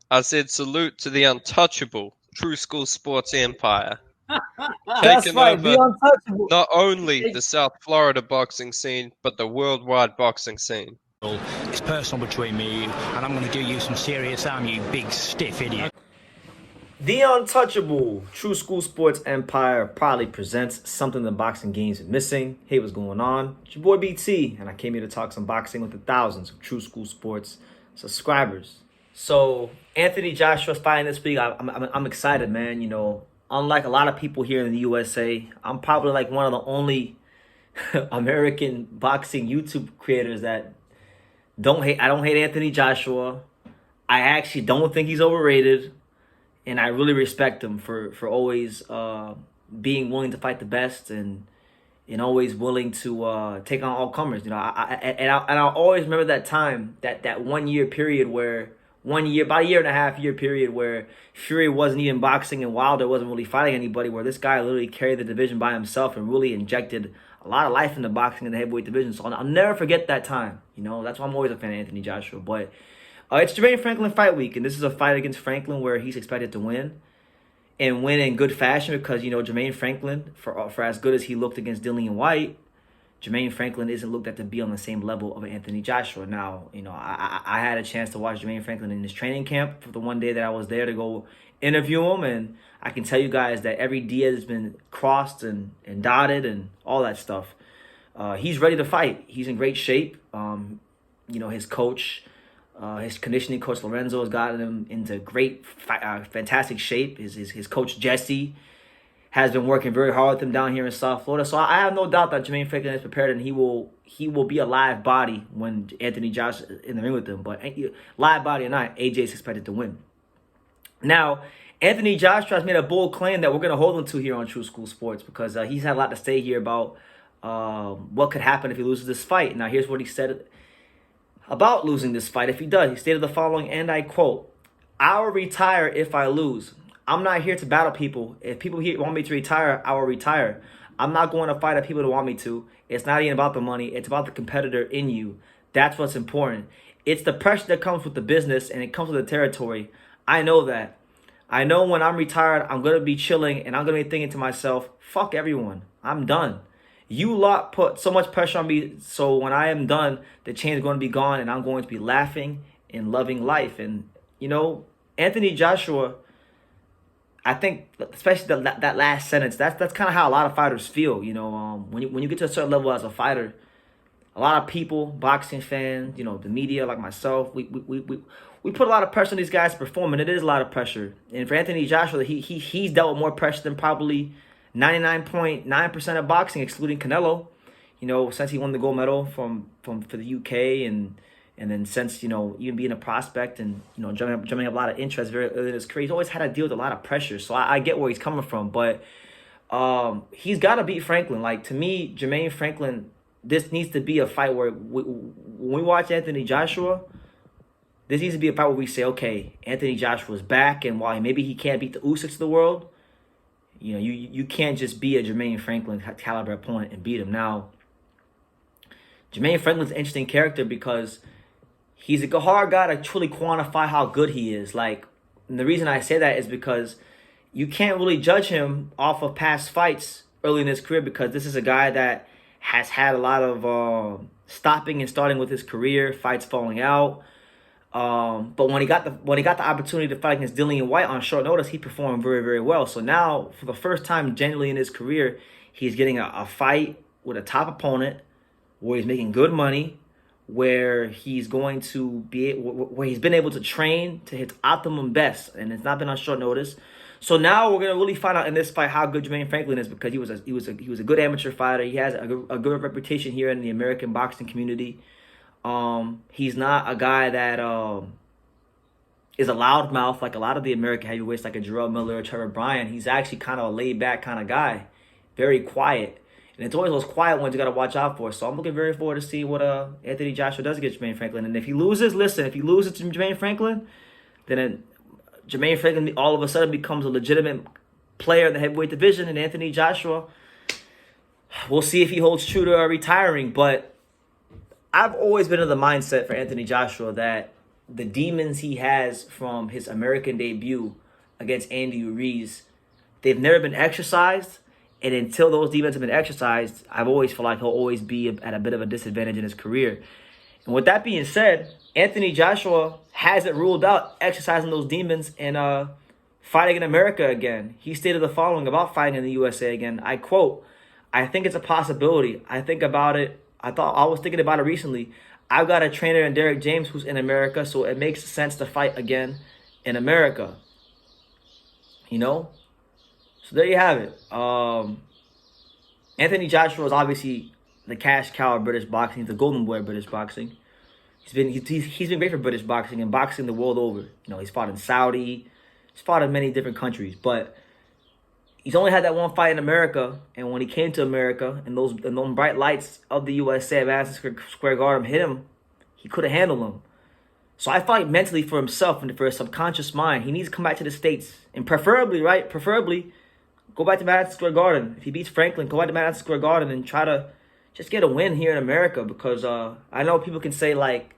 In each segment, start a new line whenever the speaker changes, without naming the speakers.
I said salute to the untouchable True School Sports Empire,
That's
taking
right. The
over
untouchable.
not only the South Florida boxing scene, but the worldwide boxing scene.
It's personal between me and you, and I'm going to do you some serious harm, you big stiff idiot.
The untouchable True School Sports Empire proudly presents something the boxing games are missing. Hey, what's going on? It's your boy BT, and I came here to talk some boxing with the thousands of True School Sports subscribers. So Anthony Joshua's fighting this week. I'm excited, man. You know, unlike a lot of people here in the USA, I'm probably like one of the only American boxing YouTube creators that don't hate. I don't hate Anthony Joshua. I actually don't think he's overrated, and I really respect him for always being willing to fight the best and always willing to take on all comers. You know, I always remember that time, that 1 year period where about a year and a half year period where Fury wasn't even boxing and Wilder wasn't really fighting anybody, where this guy literally carried the division by himself and really injected a lot of life into boxing in the heavyweight division. So I'll never forget that time. You know, that's why I'm always a fan of Anthony Joshua. But it's Jermaine Franklin fight week, and this is a fight against Franklin where he's expected to win and win in good fashion because, you know, Jermaine Franklin, for as good as he looked against Dillian White, Jermaine Franklin isn't looked at to be on the same level of Anthony Joshua. Now, you know, I had a chance to watch Jermaine Franklin in his training camp for the one day that I was there to go interview him, and I can tell you guys that every D has been crossed and dotted and all that stuff. He's ready to fight. He's in great shape. You know, his coach, his conditioning coach Lorenzo has gotten him into great, fantastic shape. His coach Jesse has been working very hard with him down here in South Florida. So I have no doubt that Jermaine Franklin is prepared and he will be a live body when Anthony Josh is in the ring with him. But live body or not, AJ is expected to win. Now, Anthony Joshua has made a bold claim that we're going to hold him to here on True School Sports because he's had a lot to say here about what could happen if he loses this fight. Now, here's what he said about losing this fight if he does. He stated the following, and I quote, "I will retire if I lose. I'm not here to battle people. If people here want me to retire, I will retire. I'm not going to fight at people that want me to. It's not even about the money. It's about the competitor in you. That's what's important. It's the pressure that comes with the business, and it comes with the territory. I know that. I know when I'm retired, I'm going to be chilling, and I'm going to be thinking to myself, fuck everyone. I'm done. You lot put so much pressure on me, so when I am done, the chain is going to be gone, and I'm going to be laughing and loving life." And, you know, Anthony Joshua, I think, especially that last sentence, that's kind of how a lot of fighters feel. You know, when you get to a certain level as a fighter, a lot of people, boxing fans, you know, the media, like myself, we put a lot of pressure on these guys to perform, and it is a lot of pressure. And for Anthony Joshua, he's dealt with more pressure than probably 99.9% of boxing, excluding Canelo. You know, since he won the gold medal for the UK, and then since, you know, even being a prospect and, you know, jumping up a lot of interest very early in his career, he's always had to deal with a lot of pressure. So I get where he's coming from, but he's got to beat Franklin. Like, to me, Jermaine Franklin, this needs to be a fight where when we watch Anthony Joshua, this needs to be a fight where we say, okay, Anthony Joshua's back, and while maybe he can't beat the Usyks of the world, you know, you can't just be a Jermaine Franklin caliber opponent and beat him. Now, Jermaine Franklin's an interesting character because he's a hard guy to truly quantify how good he is. Like, and the reason I say that is because you can't really judge him off of past fights early in his career, because this is a guy that has had a lot of stopping and starting with his career, fights falling out. But when he got the opportunity to fight against Dillian White on short notice, he performed very, very well. So now, for the first time genuinely in his career, he's getting a fight with a top opponent where he's making good money, where he's going to be, where he's been able to train to his optimum best, and it's not been on short notice. So now we're gonna really find out in this fight how good Jermaine Franklin is, because he was a good amateur fighter. He has a good reputation here in the American boxing community. He's not a guy that is a loudmouth like a lot of the American heavyweights, like a Jarrell Miller or Trevor Bryan. He's actually kind of a laid back kind of guy, very quiet. And it's always those quiet ones you got to watch out for. So I'm looking very forward to see what Anthony Joshua does against Jermaine Franklin. And if he loses, listen, if he loses to Jermaine Franklin, then Jermaine Franklin all of a sudden becomes a legitimate player in the heavyweight division. And Anthony Joshua, we'll see if he holds true to retiring. But I've always been in the mindset for Anthony Joshua that the demons he has from his American debut against Andy Ruiz, they've never been exercised. And until those demons have been exercised, I've always felt like he'll always be at a bit of a disadvantage in his career. And with that being said, Anthony Joshua hasn't ruled out exercising those demons and fighting in America again. He stated the following about fighting in the USA again. I quote, "I think it's a possibility. I think about it. I was thinking about it recently. I've got a trainer in Derek James who's in America, so it makes sense to fight again in America." You know? So there you have it. Anthony Joshua is obviously the cash cow of British boxing. He's the golden boy of British boxing. He's been great for British boxing and boxing the world over. You know, he's fought in Saudi, he's fought in many different countries, but he's only had that one fight in America. And when he came to America and those bright lights of the USA at Madison Square Garden hit him, he couldn't handle them. So I fight mentally for himself and for his subconscious mind. He needs to come back to the States and preferably go back to Madison Square Garden. If he beats Franklin, go back to Madison Square Garden and try to just get a win here in America. Because I know people can say, like,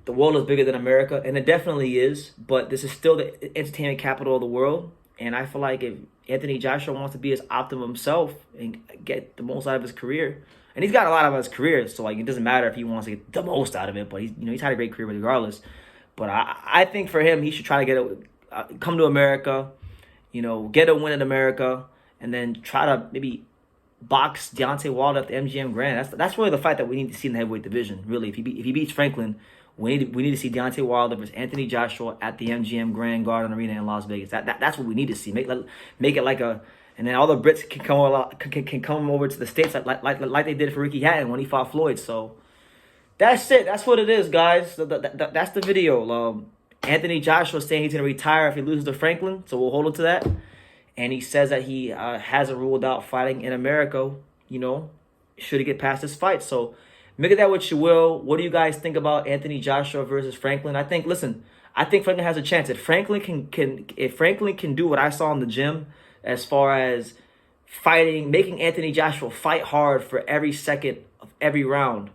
the world is bigger than America, and it definitely is. But this is still the entertainment capital of the world. And I feel like if Anthony Joshua wants to be his optimum self and get the most out of his career, and he's got a lot out of his career, so like it doesn't matter if he wants to get the most out of it. But he's had a great career regardless. But I think for him, he should try to come to America, get a win in America, and then try to maybe box Deontay Wilder at the MGM Grand. That's really the fight that we need to see in the heavyweight division. Really, if he beats Franklin, we need to see Deontay Wilder versus Anthony Joshua at the MGM Grand Garden Arena in Las Vegas. That's what we need to see. Make it like a, and then all the Brits can come over to the States like they did for Ricky Hatton when he fought Floyd. So that's it. That's what it is, guys. That's the video. Anthony Joshua saying he's going to retire if he loses to Franklin, so we'll hold him to that. And he says that he hasn't ruled out fighting in America, should he get past this fight. So make of that what you will. What do you guys think about Anthony Joshua versus Franklin? I think Franklin has a chance. If Franklin can do what I saw in the gym as far as fighting, making Anthony Joshua fight hard for every second of every round,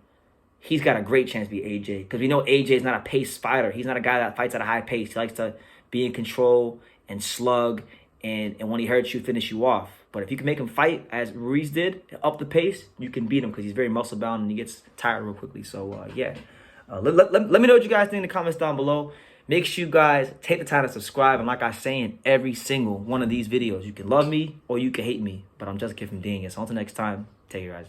he's got a great chance to beat AJ. Because we know AJ is not a pace fighter. He's not a guy that fights at a high pace. He likes to be in control and slug, and when he hurts you, finish you off. But if you can make him fight as Ruiz did, up the pace, you can beat him because he's very muscle bound and he gets tired real quickly. So yeah, let me know what you guys think in the comments down below. Make sure you guys take the time to subscribe. And like I say in every single one of these videos, you can love me or you can hate me, but I'm just a kid from doing it. So until next time, take care, guys.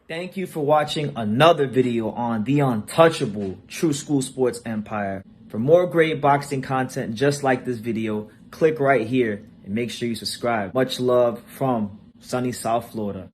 Thank you for watching another video on the untouchable True School Sports Empire. For more great boxing content just like this video, click right here and make sure you subscribe. Much love from sunny South Florida.